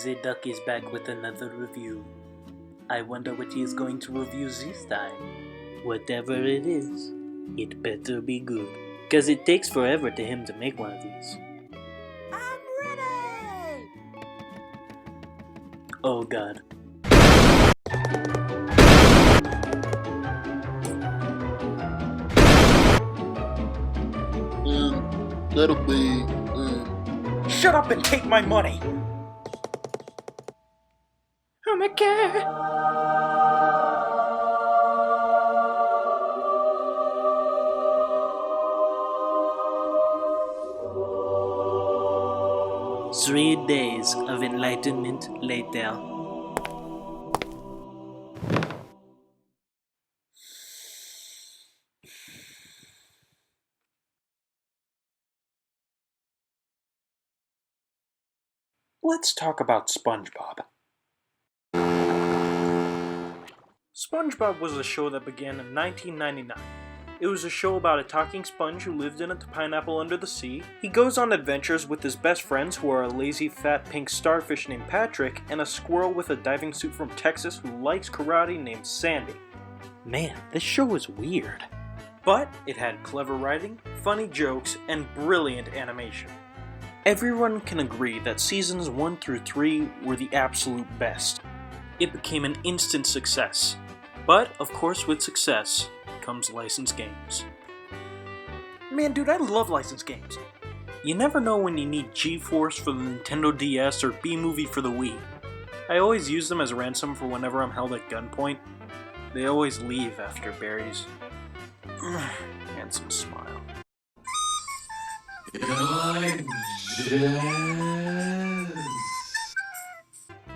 The duck is back with another review. I wonder what he is going to review this time. Whatever it is, it better be good. Cause it takes forever to him to make one of these. I'm ready! Oh god. That'll be... Shut up and take my money! Oh my god! 3 days of enlightenment later. Let's talk about SpongeBob. SpongeBob was a show that began in 1999. It was a show about a talking sponge who lived in a pineapple under the sea. He goes on adventures with his best friends who are a lazy fat pink starfish named Patrick and a squirrel with a diving suit from Texas who likes karate named Sandy. Man, this show is weird. But it had clever writing, funny jokes, and brilliant animation. Everyone can agree that seasons 1 through 3 were the absolute best. It became an instant success. But, of course, with success comes licensed games. Man, dude, I love licensed games. You never know when you need G-Force for the Nintendo DS or B-Movie for the Wii. I always use them as a ransom for whenever I'm held at gunpoint. They always leave after berries. Handsome smile.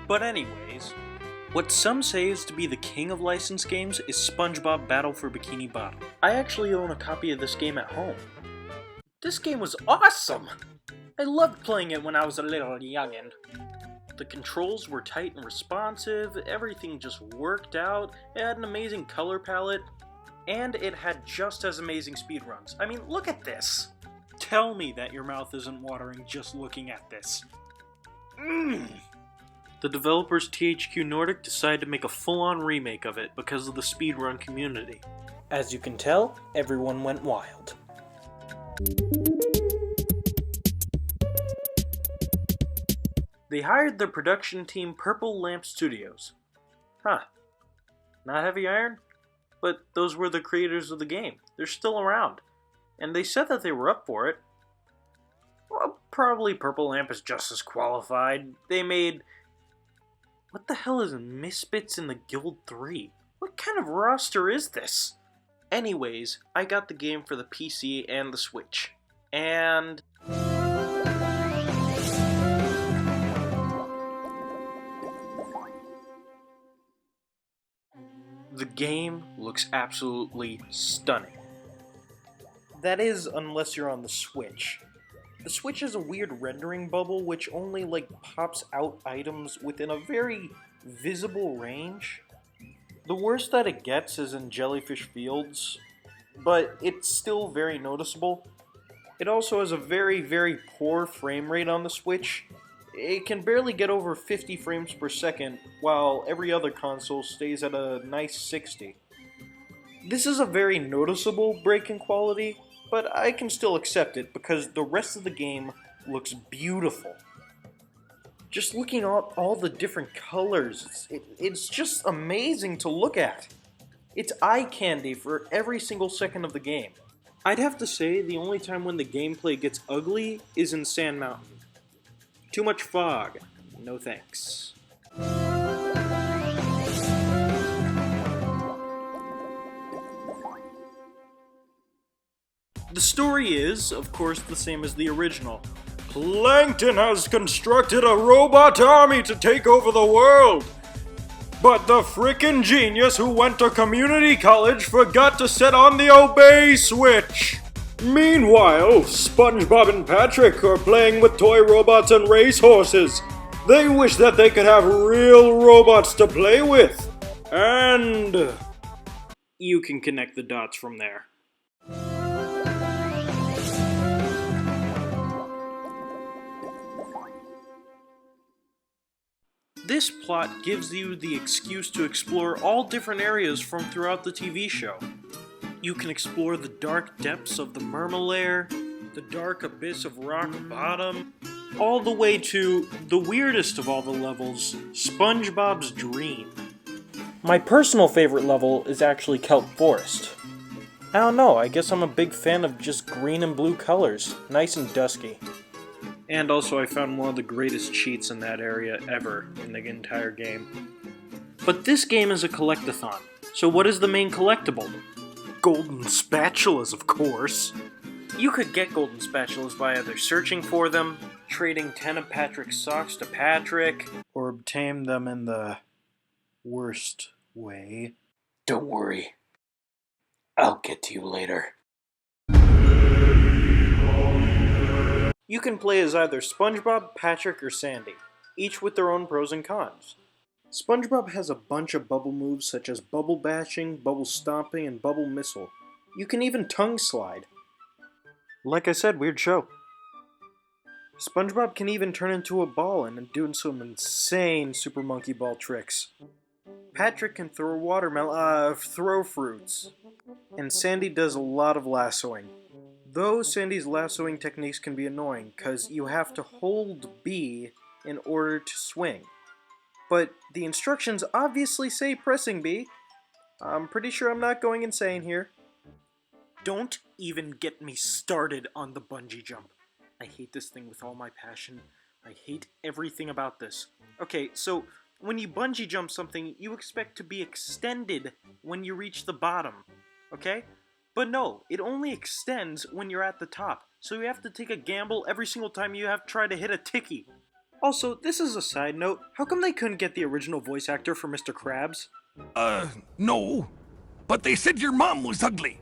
But anyways, what some say is to be the king of licensed games is SpongeBob Battle for Bikini Bottom. I actually own a copy of this game at home. This game was awesome! I loved playing it when I was a little youngin'. The controls were tight and responsive, everything just worked out, it had an amazing color palette, and it had just as amazing speedruns. I mean, look at this! Tell me that your mouth isn't watering just looking at this. The developers THQ Nordic decided to make a full-on remake of it because of the speedrun community. As you can tell, everyone went wild. They hired their production team Purple Lamp Studios. Huh. Not Heavy Iron? But those were the creators of the game. They're still around. And they said that they were up for it. Well, probably Purple Lamp is just as qualified. They made... What the hell is Misfits in the Guild 3? What kind of roster is this? Anyways, I got the game for the PC and the Switch. And... the game looks absolutely stunning. That is, unless you're on the Switch. The Switch has a weird rendering bubble which only pops out items within a very visible range. The worst that it gets is in Jellyfish Fields, but it's still very noticeable. It also has a very, very poor frame rate on the Switch. It can barely get over 50 frames per second, while every other console stays at a nice 60. This is a very noticeable break in quality, but I can still accept it because the rest of the game looks beautiful. Just looking at all the different colors, it's just amazing to look at. It's eye candy for every single second of the game. I'd have to say the only time when the gameplay gets ugly is in Sand Mountain. Too much fog. No thanks. The story is, of course, the same as the original. Plankton has constructed a robot army to take over the world! But the frickin' genius who went to community college forgot to set on the obey switch! Meanwhile, SpongeBob and Patrick are playing with toy robots and racehorses. They wish that they could have real robots to play with. And... you can connect the dots from there. This plot gives you the excuse to explore all different areas from throughout the TV show. You can explore the dark depths of the Mermalair, the dark abyss of Rock Bottom, all the way to the weirdest of all the levels, SpongeBob's Dream. My personal favorite level is actually Kelp Forest. I don't know, I guess I'm a big fan of just green and blue colors, nice and dusky. And also I found one of the greatest cheats in that area ever in the entire game. But this game is a collectathon, so what is the main collectible? Golden spatulas, of course. You could get golden spatulas by either searching for them, trading 10 of Patrick's socks to Patrick, or obtain them in the worst way. Don't worry. I'll get to you later. You can play as either SpongeBob, Patrick, or Sandy, each with their own pros and cons. SpongeBob has a bunch of bubble moves such as bubble bashing, bubble stomping, and bubble missile. You can even tongue slide. Like I said, weird show. SpongeBob can even turn into a ball and do some insane Super Monkey Ball tricks. Patrick can throw fruits. And Sandy does a lot of lassoing. Though Sandy's lassoing techniques can be annoying, because you have to hold B in order to swing. But the instructions obviously say pressing B. I'm pretty sure I'm not going insane here. Don't even get me started on the bungee jump. I hate this thing with all my passion. I hate everything about this. Okay, so when you bungee jump something, you expect to be extended when you reach the bottom, okay? But no, it only extends when you're at the top, so you have to take a gamble every single time you have to try to hit a ticky. Also, this is a side note, how come they couldn't get the original voice actor for Mr. Krabs? No. But they said your mom was ugly.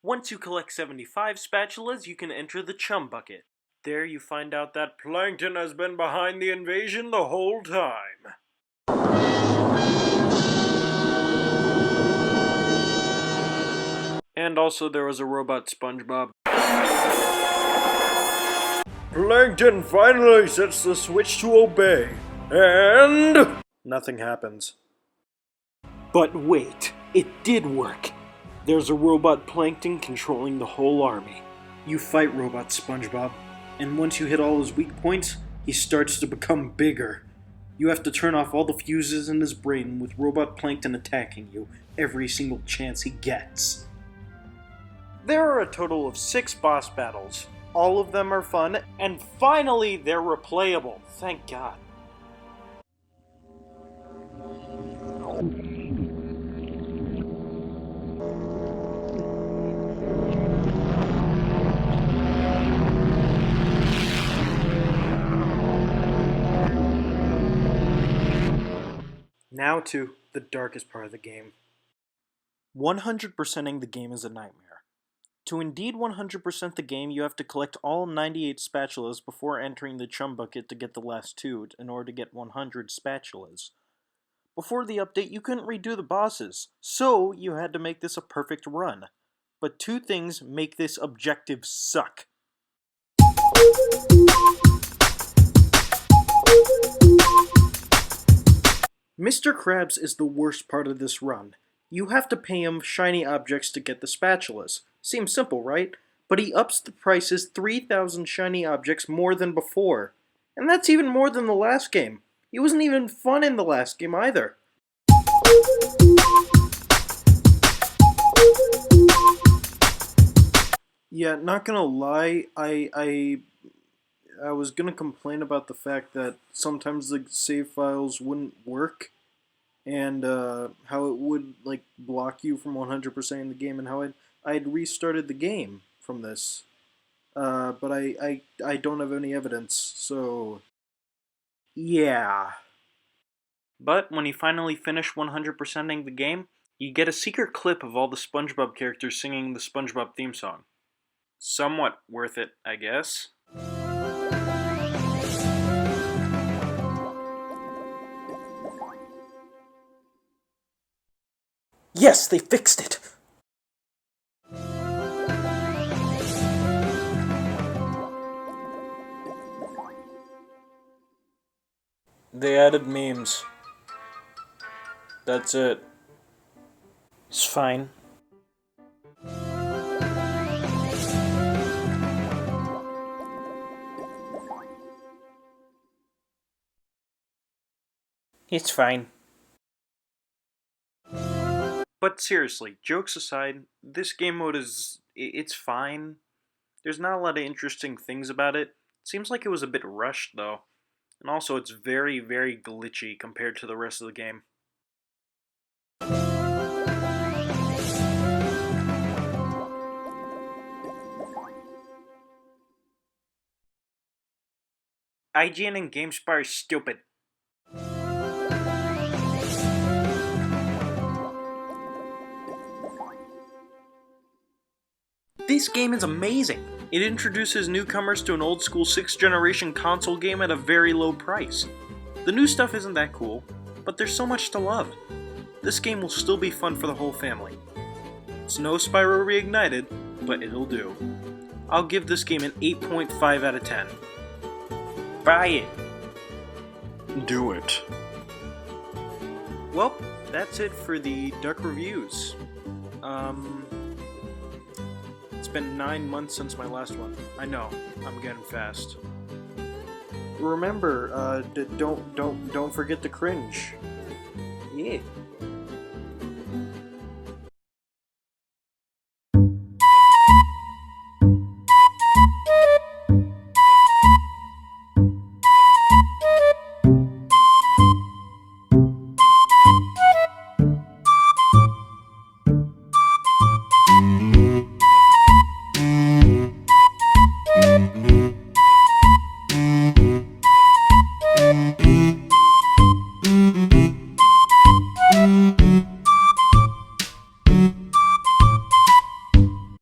Once you collect 75 spatulas, you can enter the chum bucket. There you find out that Plankton has been behind the invasion the whole time. And also there was a robot SpongeBob. Plankton finally sets the switch to obey, and nothing happens. But wait, it did work. There's a robot Plankton controlling the whole army. You fight robot SpongeBob, and once you hit all his weak points, he starts to become bigger. You have to turn off all the fuses in his brain with robot Plankton attacking you every single chance he gets. There are a total of 6 boss battles. All of them are fun, and finally they're replayable, thank God. Now to the darkest part of the game. 100%ing the game is a nightmare. To indeed 100% the game, you have to collect all 98 spatulas before entering the chum bucket to get the last 2 in order to get 100 spatulas. Before the update, you couldn't redo the bosses, so you had to make this a perfect run. But 2 things make this objective suck. Mr. Krabs is the worst part of this run. You have to pay him shiny objects to get the spatulas. Seems simple, right? But he ups the prices 3,000 shiny objects more than before. And that's even more than the last game. He wasn't even fun in the last game either. Yeah, not gonna lie, I was gonna complain about the fact that sometimes the save files wouldn't work, and how it would like block you from 100% in the game, and how I'd restarted the game from this, but I don't have any evidence, so yeah. But when you finally finish 100%ing the game, you get a secret clip of all the SpongeBob characters singing the SpongeBob theme song. Somewhat worth it, I guess. Yes, they fixed it! They added memes. That's it. It's fine. It's fine. But seriously, jokes aside, this game mode it's fine. There's not a lot of interesting things about it. Seems like it was a bit rushed though. And also it's very, very glitchy compared to the rest of the game. IGN and GameSpot are stupid. This game is amazing! It introduces newcomers to an old school 6th generation console game at a very low price. The new stuff isn't that cool, but there's so much to love. This game will still be fun for the whole family. It's no Spyro Reignited, but it'll do. I'll give this game an 8.5 out of 10. Buy it! Do it. Well, that's it for the Duck reviews. It's been 9 months since my last one. I know, I'm getting fast. Remember, don't forget to cringe. Yeah.